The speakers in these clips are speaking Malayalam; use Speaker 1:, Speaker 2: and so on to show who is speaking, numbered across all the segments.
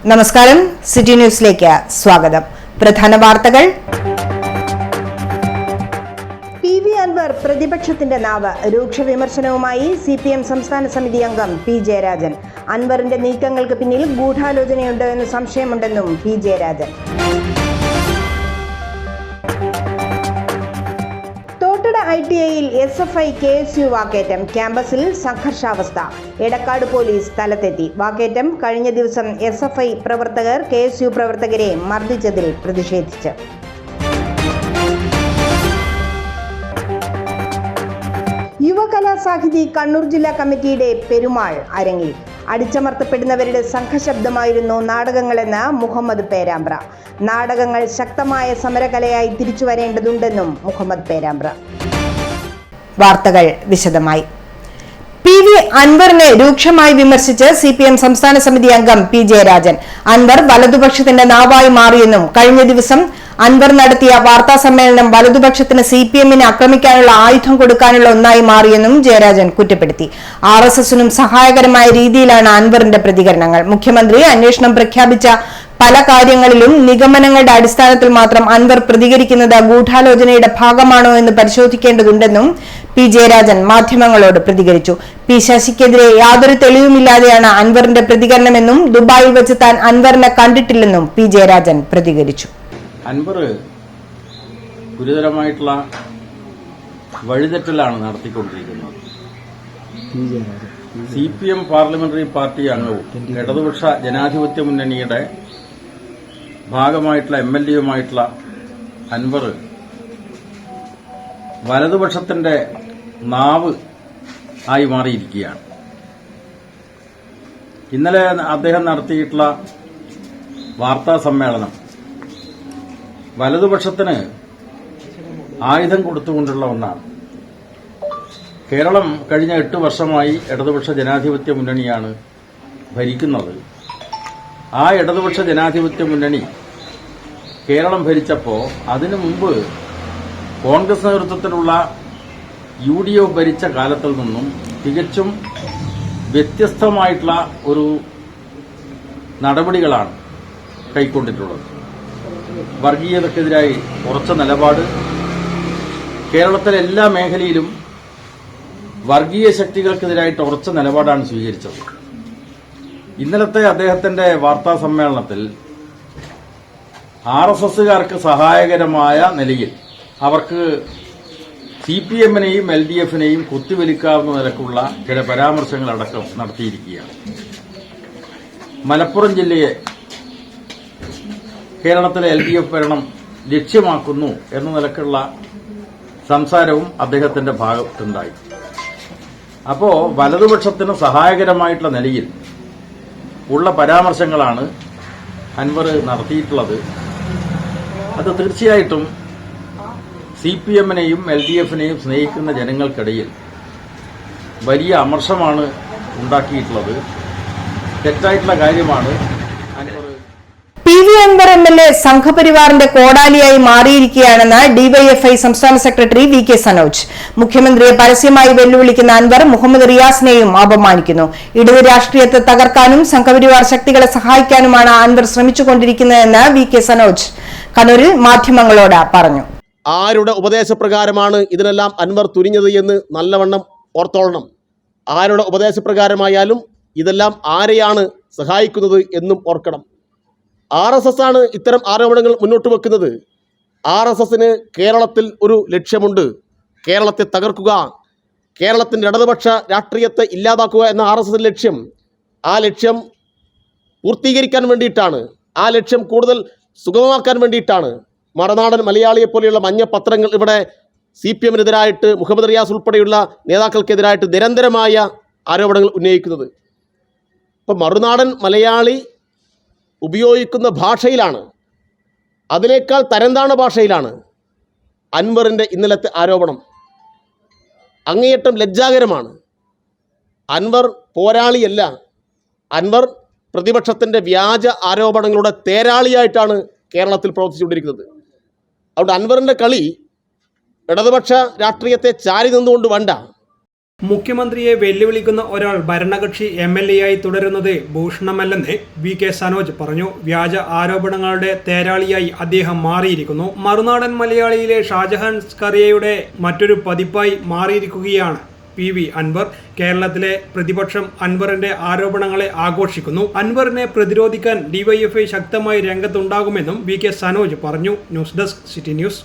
Speaker 1: നമസ്കാരം, സിറ്റി ന്യൂസിലേക്ക് സ്വാഗതം. പ്രധാന വാർത്തകൾ. PV അൻവർ പ്രതിപക്ഷത്തിന്റെ നാവ്. രൂക്ഷ വിമർശനവുമായി CPM സംസ്ഥാന സമിതി അംഗം P ജയരാജൻ. അൻവറിന്റെ നീക്കങ്ങൾക്ക് പിന്നിൽ ഗൂഢാലോചനയുണ്ടോ എന്ന് സംശയമുണ്ടെന്നും P ജയരാജൻ. ITIയിൽ SFI KSU വാക്കേറ്റം. ക്യാമ്പസിൽ സംഘർഷാവസ്ഥ. എടക്കാട് പോലീസ് സ്ഥലത്തെത്തി. വാക്കേറ്റം കഴിഞ്ഞ ദിവസം SFI പ്രവർത്തകർ KSU പ്രവർത്തകരെ മർദ്ദിച്ചതിൽ പ്രതിഷേധിച്ച്. യുവകലാസാഹിതി കണ്ണൂർ ജില്ലാ കമ്മിറ്റിയുടെ പെരുമാൾ അരങ്ങിൽ. അടിച്ചമർത്തപ്പെടുന്നവരുടെ സംഘശബ്ദമായിരുന്നു നാടകങ്ങളെന്ന് മുഹമ്മദ് പേരാമ്പ്ര. നാടകങ്ങൾ ശക്തമായ സമരകലയായി തിരിച്ചു വരേണ്ടതുണ്ടെന്നും മുഹമ്മദ് പേരാമ്പ്ര. വാർത്തകൾ വിശദമായി. PV അൻവറിനെ രൂക്ഷമായി വിമർശിച്ച് CPM സംസ്ഥാന സമിതി അംഗം P ജയരാജൻ. അൻവർ വലതുപക്ഷത്തിന്റെ നാവായി മാറിയെന്നും കഴിഞ്ഞ ദിവസം അൻവർ നടത്തിയ വാർത്താ സമ്മേളനം വലതുപക്ഷത്തിന് CPM-നെ ആക്രമിക്കാനുള്ള ആയുധം കൊടുക്കാനുള്ള ഒന്നായി മാറിയെന്നും ജയരാജൻ കുറ്റപ്പെടുത്തി. RSS-നും സഹായകരമായ രീതിയിലാണ് അൻവറിന്റെ പ്രതികരണങ്ങൾ. മുഖ്യമന്ത്രി അന്വേഷണം പ്രഖ്യാപിച്ച പല കാര്യങ്ങളിലും നിഗമനങ്ങളുടെ അടിസ്ഥാനത്തിൽ മാത്രം അൻവർ പ്രതികരിക്കുന്നത് ഗൂഢാലോചനയുടെ ഭാഗമാണോ എന്ന് പരിശോധിക്കേണ്ടതുണ്ടെന്നും P ജയരാജൻ മാധ്യമങ്ങളോട് പ്രതികരിച്ചു. P ശശിക്കെതിരെ യാതൊരു തെളിവുമില്ലാതെയാണ് അൻവറിന്റെ പ്രതികരണമെന്നും ദുബായിൽ വെച്ച് താൻ അൻവറിനെ കണ്ടിട്ടില്ലെന്നും P ജയരാജൻ പ്രതികരിച്ചു.
Speaker 2: അൻവർ ഗുരുതരമായിട്ടുള്ള വഴിതെറ്റലാണ് നടത്തിക്കൊണ്ടിരിക്കുന്നത്. CPM പാർലമെന്ററി പാർട്ടി അംഗവും ഇടതുപക്ഷ ജനാധിപത്യ മുന്നണിയുടെ ഭാഗമായിട്ടുള്ള MLA-യുമായിട്ടുള്ള അൻവർ വലതുപക്ഷത്തിന്റെ നാവ് ആയി മാറിയിരിക്കുകയാണ്. ഇന്നലെ അദ്ദേഹം നടത്തിയിട്ടുള്ള വാർത്താ സമ്മേളനം വലതുപക്ഷത്തിന് ആയുധം കൊടുത്തുകൊണ്ടുള്ള ഒന്നാണ്. കേരളം കഴിഞ്ഞ 8 വർഷമായി ഇടതുപക്ഷ ജനാധിപത്യ മുന്നണിയാണ് ഭരിക്കുന്നത്. ആ ഇടതുപക്ഷ ജനാധിപത്യ മുന്നണി കേരളം ഭരിച്ചപ്പോൾ അതിനു മുമ്പ് കോൺഗ്രസ് നേതൃത്വത്തിലുള്ള UDF ഭരിച്ച കാലത്തിൽ നിന്നും തികച്ചും വ്യത്യസ്തമായിട്ടുള്ള ഒരു നടപടികളാണ് കൈക്കൊണ്ടിട്ടുള്ളത്. വർഗീയതക്കെതിരായി ഉറച്ച നിലപാട്. കേരളത്തിലെ എല്ലാ മേഖലയിലും വർഗീയ ശക്തികൾക്കെതിരായിട്ട് ഉറച്ച നിലപാടാണ് സ്വീകരിച്ചത്. ഇന്നലത്തെ അദ്ദേഹത്തിന്റെ വാർത്താ സമ്മേളനത്തിൽ RSSകാർക്ക് സഹായകരമായ നിലയിൽ അവർക്ക് CPM-നെയും LDF-നെയും കുത്തിവലിക്കാവുന്ന നിലക്കുള്ള ചില പരാമർശങ്ങളടക്കം നടത്തിയിരിക്കുകയാണ്. മലപ്പുറം ജില്ലയെ കേരളത്തിലെ LDF ഭരണം ലക്ഷ്യമാക്കുന്നു എന്ന നിലക്കുള്ള സംസാരവും അദ്ദേഹത്തിന്റെ ഭാഗത്തുണ്ടായി. അപ്പോ വലതുപക്ഷത്തിന് സഹായകരമായിട്ടുള്ള നിലയിൽ ഉള്ള പരാമർശങ്ങളാണ് അൻവർ നടത്തിയിട്ടുള്ളത്. അത് തീർച്ചയായിട്ടും CPM-നെയും LDF-നെയും സ്നേഹിക്കുന്ന ജനങ്ങൾക്കിടയിൽ വലിയ അമർഷമാണ് ഉണ്ടാക്കിയിട്ടുള്ളത്. തെറ്റായിട്ടുള്ള കാര്യമാണ്.
Speaker 1: PV അൻവർ MLA സംഘപരിവാറിന്റെ കോടാലിയായി മാറിയിരിക്കുകയാണെന്ന് DYFI സംസ്ഥാന സെക്രട്ടറി VK സനോജ്. മുഖ്യമന്ത്രിയെ പരസ്യമായി വെല്ലുവിളിക്കുന്ന അൻവർ മുഹമ്മദ് റിയാസിനെയും അപമാനിക്കുന്നു. ഇടത് രാഷ്ട്രീയത്തെ തകർക്കാനും സംഘപരിവാർ ശക്തികളെ സഹായിക്കാനുമാണ് അൻവർ ശ്രമിച്ചുകൊണ്ടിരിക്കുന്നതെന്ന് VK സനോജ് കണ്ണൂരിൽ മാധ്യമങ്ങളോട് പറഞ്ഞു.
Speaker 3: ആരുടെ ഉപദേശപ്രകാരമാണ് ഇതിനെല്ലാം അൻവർ തുനിഞ്ഞത് എന്ന് നല്ലവണ്ണം ഓർത്തോളണം. ആരുടെ ഉപദേശപ്രകാരമായാലും ഇതെല്ലാം ആരെയാണ് സഹായിക്കുന്നത് എന്നും ഓർക്കണം. RSS ആണ് ഇത്തരം ആരോപണങ്ങൾ മുന്നോട്ട് വെക്കുന്നത്. RSSന് കേരളത്തിൽ ഒരു ലക്ഷ്യമുണ്ട്. കേരളത്തെ തകർക്കുക, കേരളത്തിൻ്റെ ഇടതുപക്ഷ രാഷ്ട്രീയത്തെ ഇല്ലാതാക്കുക എന്ന RSS ലക്ഷ്യം. ആ ലക്ഷ്യം പൂർത്തീകരിക്കാൻ വേണ്ടിയിട്ടാണ്, ആ ലക്ഷ്യം കൂടുതൽ സുഗമമാക്കാൻ വേണ്ടിയിട്ടാണ് മറുനാടൻ മലയാളിയെപ്പോലെയുള്ള മഞ്ഞ പത്രങ്ങൾ ഇവിടെ CPM-നെതിരായിട്ട് മുഹമ്മദ് റിയാസ് ഉൾപ്പെടെയുള്ള നേതാക്കൾക്കെതിരായിട്ട് നിരന്തരമായ ആരോപണങ്ങൾ ഉന്നയിക്കുന്നത്. ഇപ്പം മറുനാടൻ മലയാളി ഉപയോഗിക്കുന്ന ഭാഷയിലാണ്, അതിനേക്കാൾ തരംതാണ ഭാഷയിലാണ് അൻവറിൻ്റെ ഇന്നലത്തെ ആരോപണം. അങ്ങേയറ്റം ലജ്ജാകരമാണ്. അൻവർ പോരാളിയല്ല. അൻവർ പ്രതിപക്ഷത്തിൻ്റെ വ്യാജ ആരോപണങ്ങളുടെ തേരാളിയായിട്ടാണ് കേരളത്തിൽ പ്രവർത്തിച്ചുകൊണ്ടിരിക്കുന്നത്. അതുകൊണ്ട് അൻവറിൻ്റെ കളി ഇടതുപക്ഷ രാഷ്ട്രീയത്തെ ചാരി നിന്നുകൊണ്ട് വേണ്ട.
Speaker 4: മുഖ്യമന്ത്രിയെ വെല്ലുവിളിക്കുന്ന ഒരാൾ ഭരണകക്ഷി MLA-ആയി തുടരുന്നത് ഭൂഷണമല്ലെന്ന് VK സനോജ് പറഞ്ഞു. വ്യാജ ആരോപണങ്ങളുടെ തേരാളിയായി അദ്ദേഹം മാറിയിരിക്കുന്നു. മറുനാടൻ മലയാളിയിലെ ഷാജഹാൻ സ്കറിയയുടെ മറ്റൊരു പതിപ്പായി മാറിയിരിക്കുകയാണ് PV അൻവർ. കേരളത്തിലെ പ്രതിപക്ഷം അൻവറിന്റെ ആരോപണങ്ങളെ ആഘോഷിക്കുന്നു. അൻവറിനെ പ്രതിരോധിക്കാൻ DYFI ശക്തമായി രംഗത്തുണ്ടാകുമെന്നും VK സനോജ് പറഞ്ഞു. News desk city news.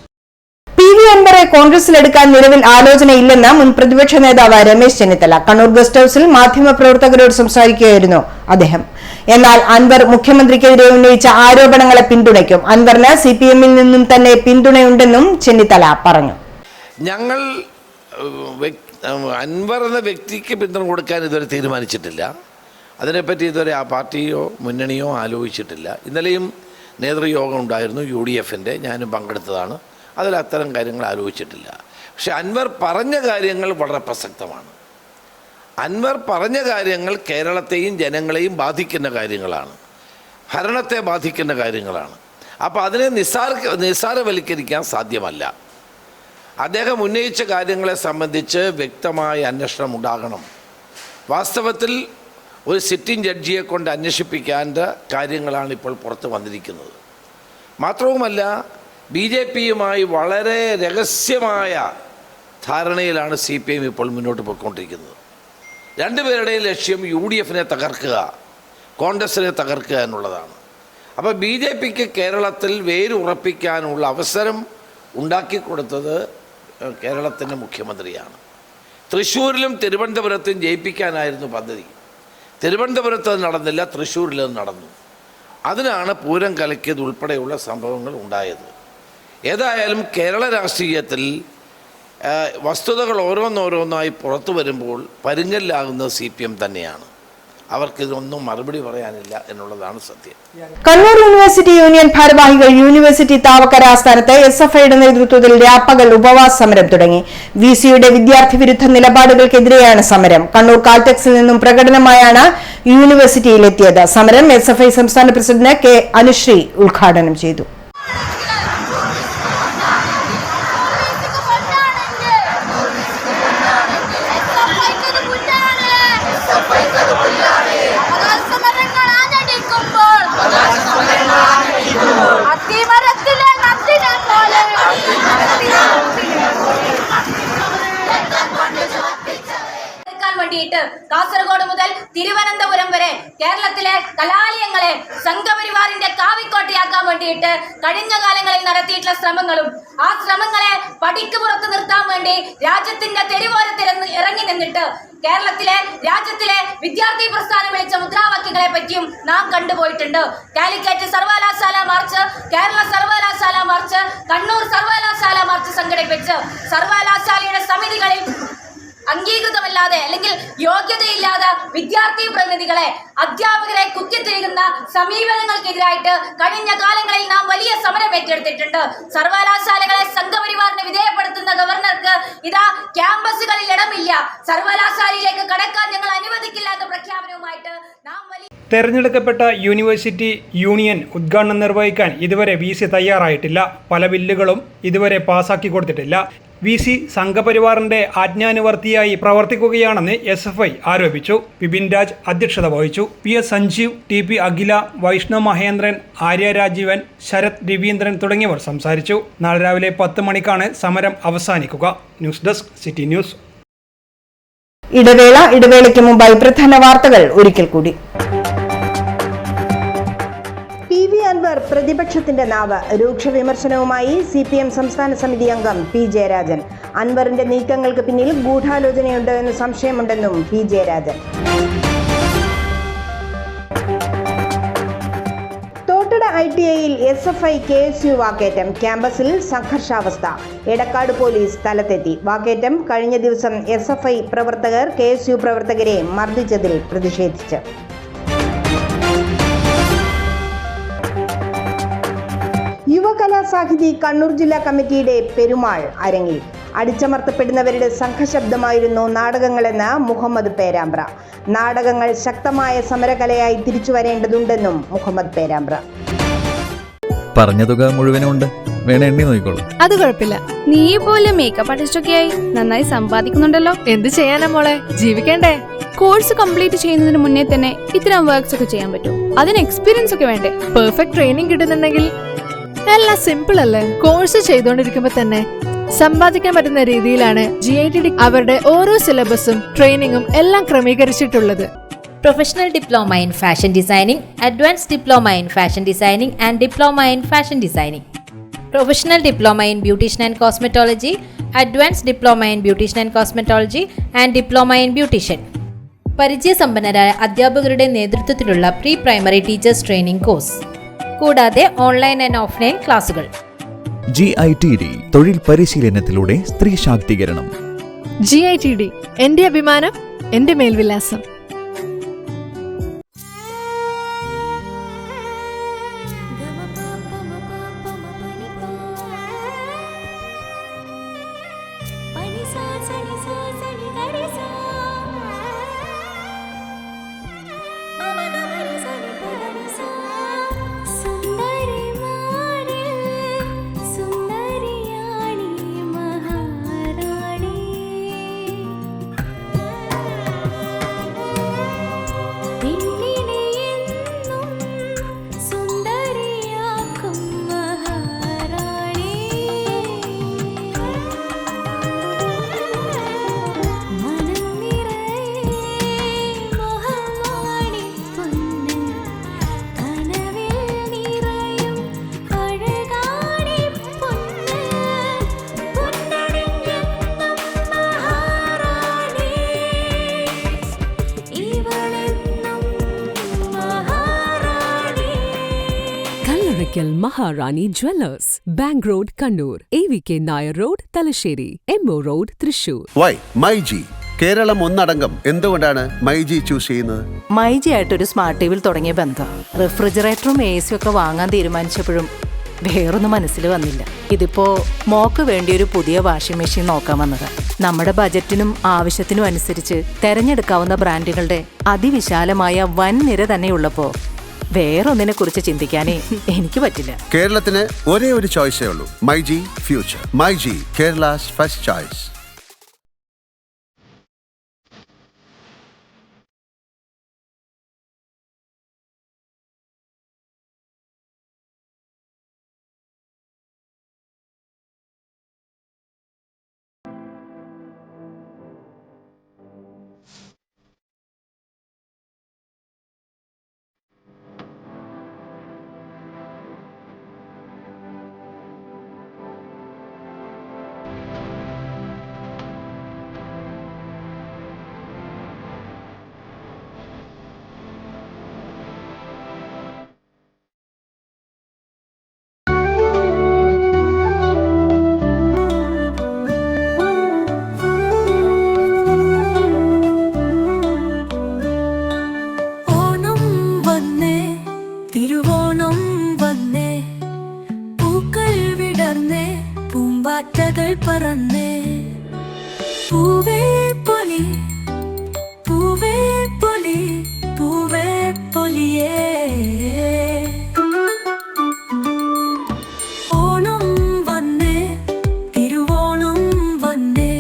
Speaker 1: PV അൻവറെ കോൺഗ്രസിലെടുക്കാൻ നിലവിൽ ആലോചനയില്ലെന്ന് മുൻ പ്രതിപക്ഷ നേതാവ് രമേശ് ചെന്നിത്തല കണ്ണൂർ ഗസ്റ്റ് ഹൌസിൽ മാധ്യമപ്രവർത്തകരോട് സംസാരിക്കുകയായിരുന്നു അദ്ദേഹം. എന്നാൽ അൻവർ മുഖ്യമന്ത്രിക്കെതിരെ ഉന്നയിച്ച ആരോപണങ്ങളെ പിന്തുണയ്ക്കും. അൻവറിന് CPM-ൽ നിന്നും തന്നെ പിന്തുണയുണ്ടെന്നും ചെന്നിത്തല പറഞ്ഞു.
Speaker 5: ഞങ്ങൾ അൻവർ എന്ന വ്യക്തിക്ക് പിന്തുണ കൊടുക്കാൻ ഇതുവരെ തീരുമാനിച്ചിട്ടില്ല. അതിനെപ്പറ്റി ഇതുവരെ ആ പാർട്ടിയോ മുന്നണിയോ ആലോചിച്ചിട്ടില്ല. ഇന്നലെയും നേതൃയോഗം ഉണ്ടായിരുന്നു UDF-ന്റെ, ഞാനും പങ്കെടുത്തതാണ്. അതിൽ അത്തരം കാര്യങ്ങൾ ആലോചിച്ചിട്ടില്ല. പക്ഷെ അൻവർ പറഞ്ഞ കാര്യങ്ങൾ വളരെ പ്രസക്തമാണ്. അൻവർ പറഞ്ഞ കാര്യങ്ങൾ കേരളത്തെയും ജനങ്ങളെയും ബാധിക്കുന്ന കാര്യങ്ങളാണ്, ഭരണത്തെ ബാധിക്കുന്ന കാര്യങ്ങളാണ്. അപ്പോൾ അതിനെ നിസ്സാരവൽക്കരിക്കാൻ സാധ്യമല്ല. അദ്ദേഹം ഉന്നയിച്ച കാര്യങ്ങളെ സംബന്ധിച്ച് വ്യക്തമായ അന്വേഷണം ഉണ്ടാകണം. വാസ്തവത്തിൽ ഒരു സിറ്റിംഗ് ജഡ്ജിയെ കൊണ്ട് അന്വേഷിപ്പിക്കേണ്ട കാര്യങ്ങളാണ് ഇപ്പോൾ പുറത്ത് വന്നിരിക്കുന്നത്. മാത്രവുമല്ല, BJP-യുമായി വളരെ രഹസ്യമായ ധാരണയിലാണ് CPM ഇപ്പോൾ മുന്നോട്ട് പോയിക്കൊണ്ടിരിക്കുന്നത്. രണ്ടുപേരുടെയും ലക്ഷ്യം UDF-നെ തകർക്കുക, കോൺഗ്രസിനെ തകർക്കുക എന്നുള്ളതാണ്. അപ്പോൾ BJP-ക്ക് കേരളത്തിൽ വേരുറപ്പിക്കാനുള്ള അവസരം ഉണ്ടാക്കിക്കൊടുത്തത് കേരളത്തിൻ്റെ മുഖ്യമന്ത്രിയാണ്. തൃശ്ശൂരിലും തിരുവനന്തപുരത്തും ജയിപ്പിക്കാനായിരുന്നു പദ്ധതി. തിരുവനന്തപുരത്ത് അത് നടന്നില്ല, തൃശ്ശൂരിലത് നടന്നു. അതിനാണ് പൂരം കലക്കിയത് ഉൾപ്പെടെയുള്ള സംഭവങ്ങൾ ഉണ്ടായത്. ഏതായാലും കേരള രാഷ്ട്രീയത്തിൽ വസ്തുതകൾ ഓരോന്നോരോന്നായി പുറത്തു വരുമ്പോൾ പരുങ്ങലിലാകുന്നത് CPM തന്നെയാണ്. അവർക്ക് ഇതൊന്നും മറുപടി പറയാനില്ല എന്നുള്ളതാണ് സത്യം.
Speaker 1: കണ്ണൂർ യൂണിവേഴ്സിറ്റി യൂണിയൻ ഭാരവാഹികൾ യൂണിവേഴ്സിറ്റി താവക്കര ആസ്ഥാനത്ത് SFIയുടെ നേതൃത്വത്തിൽ രാപ്പകൽ ഉപവാസ സമരം തുടങ്ങി. VC-യുടെ വിദ്യാർത്ഥി വിരുദ്ധ നിലപാടുകൾക്കെതിരെയാണ് സമരം. കണ്ണൂർ കാൽടെക്സിൽ നിന്നും പ്രകടനമായാണ് യൂണിവേഴ്സിറ്റിയിലെത്തിയത്. സമരം SFI സംസ്ഥാന പ്രസിഡന്റ് K. അനുശ്രീ ഉദ്ഘാടനം ചെയ്തു.
Speaker 6: കാസർഗോഡ് മുതൽ തിരുവനന്തപുരം വരെ കേരളത്തിലെ കലാലയങ്ങളെ സംഘപരിവാറിന്റെ കാവിക്കോട്ടയാക്കാൻ വേണ്ടിയിട്ട് കഴിഞ്ഞ കാലങ്ങളിൽ നടത്തിയിട്ടുള്ള ശ്രമങ്ങളും ആ ശ്രമങ്ങളെ പടിക്ക് പുറത്ത് നിർത്താൻ വേണ്ടി രാജ്യത്തിന്റെ തെരുവോരത്തിൽ ഇറങ്ങി നിന്നിട്ട് രാജ്യത്തിലെ വിദ്യാർത്ഥി പ്രസ്ഥാനം വിളിച്ച മുദ്രാവാക്യങ്ങളെ പറ്റിയും നാം കണ്ടുപോയിട്ടുണ്ട്. കാലിക്കറ്റ് സർവകലാശാല മാർച്ച്, കേരള സർവകലാശാല മാർച്ച്, കണ്ണൂർ സർവകലാശാല മാർച്ച് സംഘടിപ്പിച്ച് സർവകലാശാലയുടെ സമിതികളിൽ അംഗീകൃതമല്ലാതെ അല്ലെങ്കിൽ യോഗ്യതയില്ലാതെ വിദ്യാർത്ഥി പ്രതിനിധികളെ, അധ്യാപകരെ കുത്തിത്തിരിക്കുന്ന സമീപനങ്ങൾക്കെതിരായിട്ട് കഴിഞ്ഞ കാലങ്ങളിൽ നാം വലിയ സമരം ഏറ്റെടുത്തിട്ടുണ്ട്. സർവകലാശാലകളെ സംഘപരിവാറിന് വിധേയപ്പെടുത്തുന്ന ഗവർണർക്ക് ഇതാ ക്യാമ്പസുകളിൽ ഇടമില്ല, സർവകലാശാലയിലേക്ക് കടക്കാൻ ഞങ്ങൾ അനുവദിക്കില്ല എന്ന പ്രഖ്യാപനവുമായിട്ട് നാം
Speaker 4: തെരഞ്ഞെടുക്കപ്പെട്ട യൂണിവേഴ്സിറ്റി യൂണിയൻ ഉദ്ഘാടനം നിർവഹിക്കാൻ ഇതുവരെ VC തയ്യാറായിട്ടില്ല. പല ബില്ലുകളും ഇതുവരെ പാസാക്കി കൊടുത്തിട്ടില്ല. VC സംഘപരിവാറിന്റെ ആജ്ഞാനുവർത്തിയായി പ്രവർത്തിക്കുകയാണെന്ന് SFI ആരോപിച്ചു. വിപിൻ രാജ് അധ്യക്ഷത വഹിച്ചു. PS സഞ്ജീവ്, TP അഖില, വൈഷ്ണവ് മഹേന്ദ്രൻ, ആര്യ രാജീവൻ, ശരത് രവീന്ദ്രൻ തുടങ്ങിയവർ സംസാരിച്ചു. നാളെ രാവിലെ 10 മണിക്കാണ് സമരം അവസാനിക്കുക. News desk city news.
Speaker 1: ഇടവേളയ്ക്ക് മുമ്പായി പ്രധാന വാർത്തകൾ ഒരിക്കൽ കൂടി. PV അൻവർ പ്രതിപക്ഷത്തിന്റെ നാവ്. രൂക്ഷ വിമർശനവുമായി CPM സംസ്ഥാന സമിതി അംഗം P. ജയരാജൻ. അൻവറിന്റെ നീക്കങ്ങൾക്ക് പിന്നിൽ ഗൂഢാലോചനയുണ്ടോ എന്ന് സംശയമുണ്ടെന്നും P. Jayarajan. Thottada ITI-യിൽ SFI KSU വാക്കേറ്റം. ക്യാമ്പസിൽ സംഘർഷാവസ്ഥ. എടക്കാട് പോലീസ് സ്ഥലത്തെത്തി. വാക്കേറ്റം കഴിഞ്ഞ ദിവസം SFI പ്രവർത്തകർ KSU പ്രവർത്തകരെ മർദ്ദിച്ചതിൽ പ്രതിഷേധിച്ച്. യുവകലാസാഹിതി കണ്ണൂർ ജില്ലാ കമ്മിറ്റിയുടെ പെരുമാൾ അരങ്ങിൽ. അടിച്ചമർത്തപ്പെടുന്നവരുടെ സംഘശബ്ദമായിരുന്നു നാടകങ്ങളെന്ന് മുഹമ്മദ് പേരാമ്പ്ര. നാടകങ്ങൾ ശക്തമായ സമരകലയായി തിരിച്ചു വരേണ്ടതുണ്ടെന്നും മുഹമ്മദ് പേരാമ്പ്ര.
Speaker 7: പറഞ്ഞ തുക മുഴുവനുണ്ട്. വേണേ എണ്ണി നോക്കിക്കോളൂ.
Speaker 8: അത് കുഴപ്പമില്ല. നീ പോലും മേക്കപ്പ് ആർട്ടിസ്റ്റ് ആയി നന്നായി സമ്പാദിക്കുന്നുണ്ടല്ലോ.
Speaker 9: എന്ത് ചെയ്യാനാ മോളെ, ജീവിക്കണ്ടേ?
Speaker 8: കോഴ്സ് കംപ്ലീറ്റ് ചെയ്യുന്നതിന് മുന്നേ തന്നെ ഇത്തരം വർക്ക്സ് ഒക്കെ ചെയ്യാൻ പറ്റും. അതിന് എക്സ്പീരിയൻസ് ഒക്കെ വേണ്ടേ?
Speaker 9: പെർഫെക്റ്റ് ട്രെയിനിങ് കിട്ടുന്നുണ്ടെങ്കിൽ എല്ലാം സിമ്പിൾ അല്ലേ? കോഴ്സ് ചെയ്തുകൊണ്ടിരിക്കുമ്പോ തന്നെ സമ്പാദിക്കാൻ പറ്റുന്ന രീതിയിലാണ് GITD അവരുടെ ഓരോ സിലബസും ട്രെയിനിങ്ങും എല്ലാം ക്രമീകരിച്ചിട്ടുള്ളത്.
Speaker 10: Professional Diploma in Fashion Designing, Advanced Diploma in Fashion Designing and Diploma in Fashion Designing. Professional Diploma in Beautician and Cosmetology, Advanced Diploma in Beautician and Cosmetology and Diploma in Beautician. പരിചയസമ്പന്നരായ അധ്യാപകരുടെ നേതൃത്വത്തിലുള്ള pre primary teachers training course, കൂടാതെ ഓൺലൈൻ ആൻഡ് ഓഫ്ലൈൻ ക്ലാസുകൾ.
Speaker 7: GITD തൊഴിൽ പരിശീലനത്തിലൂടെ സ്ത്രീ ശാക്തീകരണം.
Speaker 9: GITD എന്റെ അഭിമാനം, എന്റെ മേൽവിലാസം.
Speaker 11: Maharani jewellers, bank road Kannur, AVK Nair road Thalassery, MO road Thrissur.
Speaker 12: MyG Keralam ഒന്നടങ്കം എന്തുകൊണ്ടാണ് മൈജി ചൂസ് ചെയ്യുന്നത്?
Speaker 13: മൈജി ആയിട്ടൊരു സ്മാർട്ട് ടിവിയിൽ തുടങ്ങിയ ബന്ധം റെഫ്രിജറേറ്ററും AC ഒക്കെ വാങ്ങാൻ തീരുമാനിച്ചപ്പോഴും വേറൊന്നും മനസ്സിൽ വന്നില്ല. ഇതിപ്പോ മോക്ക് വേണ്ടിയൊരു പുതിയ വാഷിംഗ് മെഷീൻ നോക്കാൻ വന്നത്. നമ്മുടെ ബജറ്റിനും ആവശ്യത്തിനും അനുസരിച്ച് തെരഞ്ഞെടുക്കാവുന്ന ബ്രാൻഡുകളുടെ അതിവിശാലമായ വൻ നിര തന്നെയുള്ളപ്പോ വേറൊന്നിനെ കുറിച്ച് ചിന്തിക്കാനേ എനിക്ക് പറ്റില്ല.
Speaker 12: കേരളത്തിന് ഒരേ ഒരു ചോയ്സേ ഉള്ളൂ, myG future. MyG, Kerala's first choice.
Speaker 14: പറന്നേ പൂവേ പൊലി പൂവേ പൊലി പൂവേ പൊലിയേ ഓണം വന്നേ തിരുവോണം വന്നേ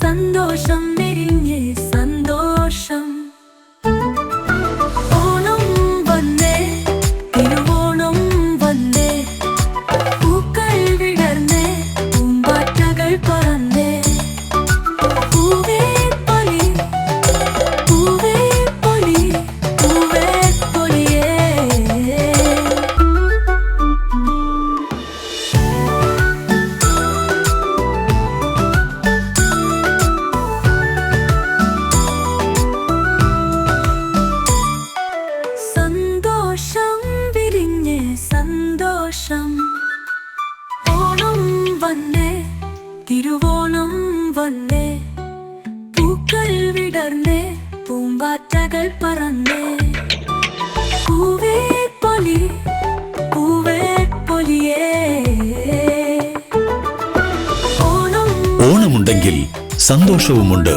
Speaker 14: സന്തോഷം വിരിഞ്ഞേ സന്തോഷം ഓണം വന്നേ തിരുവോണം വന്നേ പൂക്കൾ വിടർന്നേ പൂമ്പാറ്റകൾ പറന്നേ പൂവേ പൊലി പൂവേ പൊലി പൂവേ പൊലിയേ സന്തോഷം വിരിഞ്ഞേ സന്തോഷം ഓണം വന്നേ തിരുവോണം വന്നേ പൂക്കൾ വിടർന്നേ പൂമ്പാറ്റകൾ പറന്നേ പൂവേ പൊലി പൂവേ പൊലിയേ ഓണം
Speaker 15: ഓണമുണ്ടെങ്കിൽ സന്തോഷവുമുണ്ട്.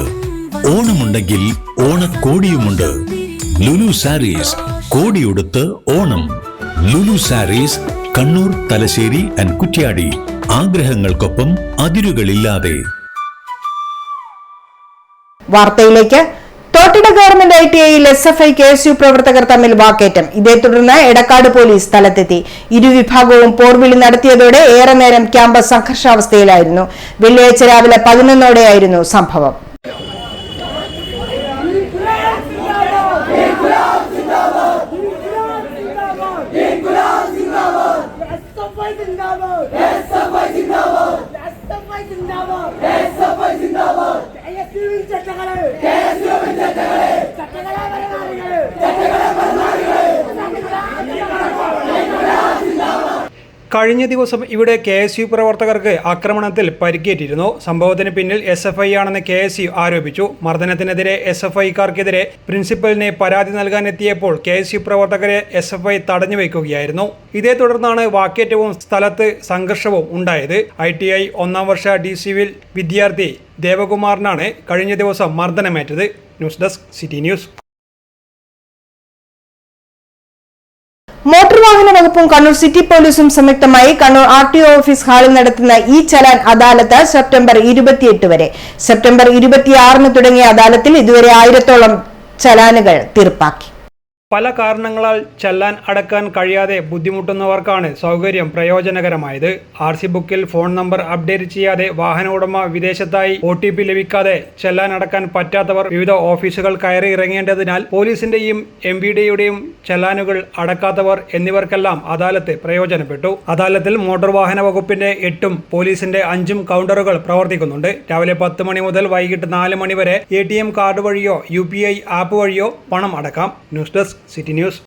Speaker 15: ഓണമുണ്ടെങ്കിൽ ഓണക്കോടിയുമുണ്ട്. ലുലു സാരീസ് കോടിയുടുത്ത് ഓണം. ലുലു സാരീസ് കണ്ണൂർ, തലശ്ശേരി ആൻഡ് കുറ്റ്യാടി. ആഗ്രഹങ്ങൾക്കൊപ്പം അതിരുകളില്ലാതെ.
Speaker 1: വാർത്തയിലേക്ക്. തോട്ടിട ഗവൺമെന്റ് ITIയിൽ SFI KSU പ്രവർത്തകർ തമ്മിൽ വാക്കേറ്റം. ഇതേ തുടർന്ന് എടക്കാട് പോലീസ് സ്ഥലത്തെത്തി. ഇരുവിഭാഗവും പോർവിളി നടത്തിയതോടെ ഏറെ നേരം ക്യാമ്പസ് സംഘർഷാവസ്ഥയിലായിരുന്നു. വെള്ളിയാഴ്ച രാവിലെ 11ഓടെയായിരുന്നു സംഭവം.
Speaker 4: കഴിഞ്ഞ ദിവസം ഇവിടെ KSU പ്രവർത്തകർക്ക് ആക്രമണത്തിൽ പരിക്കേറ്റിരുന്നു. സംഭവത്തിന് പിന്നിൽ SFI ആണെന്ന് KSU ആരോപിച്ചു. മർദ്ദനത്തിനെതിരെ SFIക്കാർക്കെതിരെ പ്രിൻസിപ്പലിനെ പരാതി നൽകാനെത്തിയപ്പോൾ KSU പ്രവർത്തകരെ SFI തടഞ്ഞുവെക്കുകയായിരുന്നു. ഇതേ തുടർന്നാണ് വാക്കേറ്റവും സ്ഥലത്ത് സംഘർഷവും ഉണ്ടായത്. ITI 1ാം വർഷ DCിവിൽ വിദ്യാർത്ഥി ദേവകുമാറിനാണ് കഴിഞ്ഞ ദിവസം മർദ്ദനമേറ്റത്. News desk city news.
Speaker 1: Motor വാഹന വകുപ്പും കണ്ണൂർ സിറ്റി പോലീസും സംയുക്തമായി കണ്ണൂർ RTO ഓഫീസ് ഹാളിൽ നടത്തുന്ന ഈ ചലാൻ അദാലത്ത് സെപ്റ്റംബർ 28 വരെ. സെപ്റ്റംബർ 26 തുടങ്ങിയ അദാലത്തിൽ ഇതുവരെ 1000ഓളം ചലാനുകൾ തീർപ്പാക്കി.
Speaker 4: പല കാരണങ്ങളാൽ ചലാൻ അടക്കാൻ കഴിയാതെ ബുദ്ധിമുട്ടുന്നവർക്കാണ് സൗകര്യം പ്രയോജനകരമായത്. RC ബുക്കിൽ ഫോൺ നമ്പർ അപ്ഡേറ്റ് ചെയ്യാതെ വാഹന ഉടമ വിദേശത്തായി OTP ലഭിക്കാതെ ചലാൻ അടക്കാൻ പറ്റാത്തവർ വിവിധ ഓഫീസുകൾ കയറി ഇറങ്ങേണ്ടതിനാൽ പോലീസിന്റെയും MVDയുടെയും ചലാനുകൾ അടക്കാത്തവർ എന്നിവർക്കെല്ലാം അദാലത്ത് പ്രയോജനപ്പെട്ടു. അദാലത്തിൽ മോട്ടോർ വാഹന വകുപ്പിന്റെ 8ഉം പോലീസിന്റെ 5ഉം കൗണ്ടറുകൾ പ്രവർത്തിക്കുന്നുണ്ട്. രാവിലെ 10 മണി മുതൽ വൈകിട്ട് 4 മണി വരെ ATM കാർഡ് വഴിയോ UPI ആപ്പ് വഴിയോ പണം അടക്കാം. News desk city news.